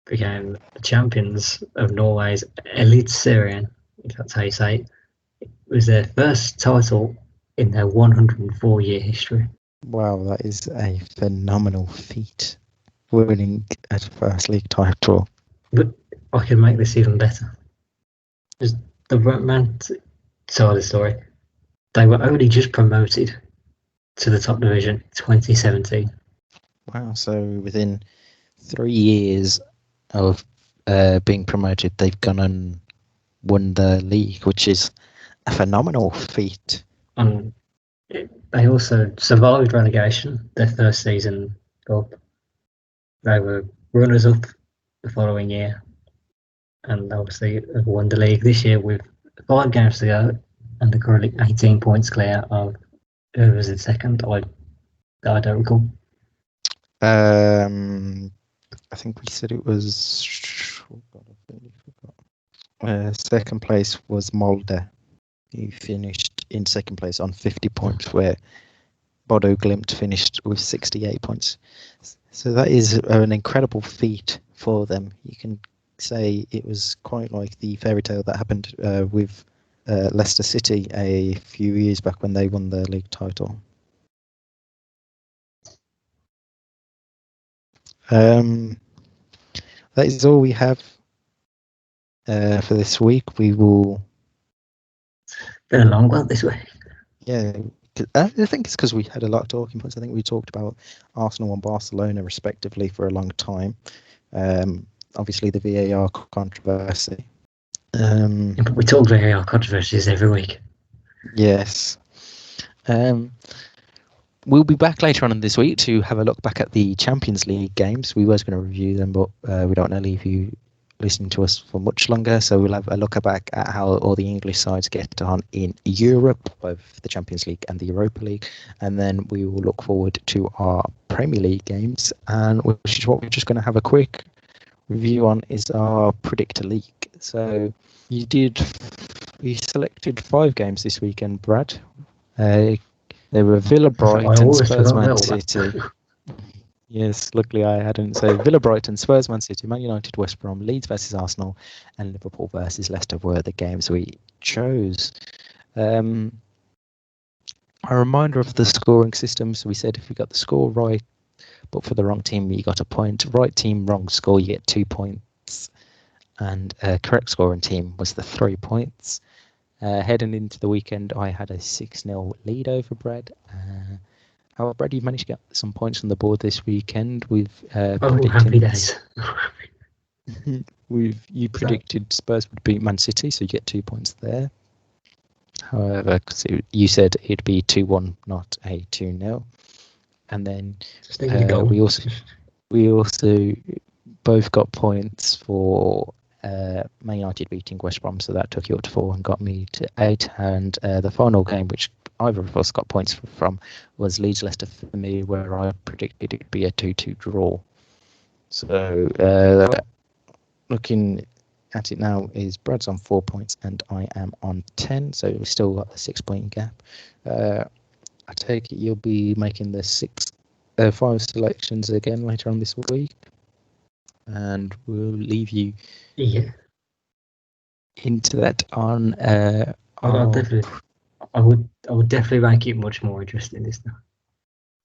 became the champions of Norway's Eliteserien, if that's how you say it. It was their first title in their 104-year history. Wow, that is a phenomenal feat, winning a first league title. But I can make this even better. Just the romantic side of the story. They were only just promoted to the top division 2017. Wow, so within 3 years of being promoted, they've gone and won the league, which is a phenomenal feat. And they also survived relegation their first season up. They were runners-up the following year, and obviously have won the league this year with 5 games to go, and they're currently 18 points clear of who was in second. I don't recall. I think we said it was. Oh God, I really forgot. Second place was Molde. He finished in second place on 50 points, where Bodo Glimt finished with 68 points. So that is an incredible feat for them. You can say it was quite like the fairy tale that happened with Leicester City a few years back when they won the league title. That is all we have for this week. We will. Been a long one this week. Yeah, I think it's because we had a lot of talking points. I think we talked about Arsenal and Barcelona respectively for a long time. Obviously, the VAR controversy. We talk VAR controversies every week. Yes. We'll be back later on in this week to have a look back at the Champions League games. We were going to review them, but we don't want to leave you listening to us for much longer. So we'll have a look back at how all the English sides get on in Europe, both the Champions League and the Europa League. And then we will look forward to our Premier League games, and which is what we're just going to have a quick review on is our Predictor League. So you selected 5 games this weekend, Brad. They were Villa, Brighton, Spurs, Man City. Yes, luckily I hadn't. So Villa, Brighton, Spurs, Man City, Man United, West Brom, Leeds versus Arsenal, and Liverpool versus Leicester were the games we chose. A reminder of the scoring system. So we said if you got the score right, but for the wrong team, you got a point. Right team, wrong score, you get 2 points. And correct scoring team was the 3 points. Heading into the weekend, I had a 6-0 lead over Brad. However, Brad, you managed to get some points on the board this weekend with happy days. You predicted Spurs would beat Man City, so you get 2 points there. However, you said it'd be 2-1, not a 2-0. And then we also both got points for Man United beating West Brom, so that took you up to 4 and got me to 8. And the final game, which either of us got points from, was Leeds Leicester for me, where I predicted it'd be a 2-2 draw. So looking at it now, is Brad's on 4 points and I am on 10, so we still got the 6-point gap. I take it you'll be making the 5 selections again later on this week, and we'll leave you into that on. I would definitely make it much more interesting this time.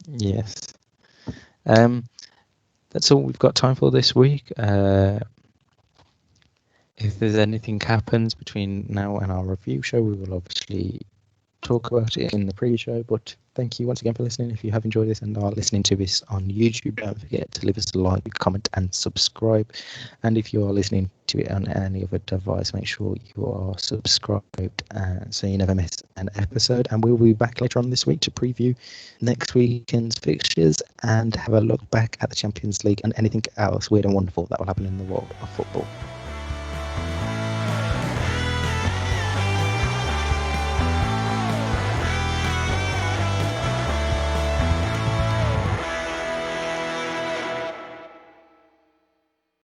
Yes. That's all we've got time for this week. If there's anything happens between now and our review show, we will obviously talk about it in the pre-show. But thank you once again for listening. If you have enjoyed this and are listening to this on YouTube, don't forget to leave us a like, comment, and subscribe. And if you are listening to it on any other device, make sure you are subscribed so you never miss an episode. And we'll be back later on this week to preview next weekend's fixtures and have a look back at the Champions League and anything else weird and wonderful that will happen in the world of football.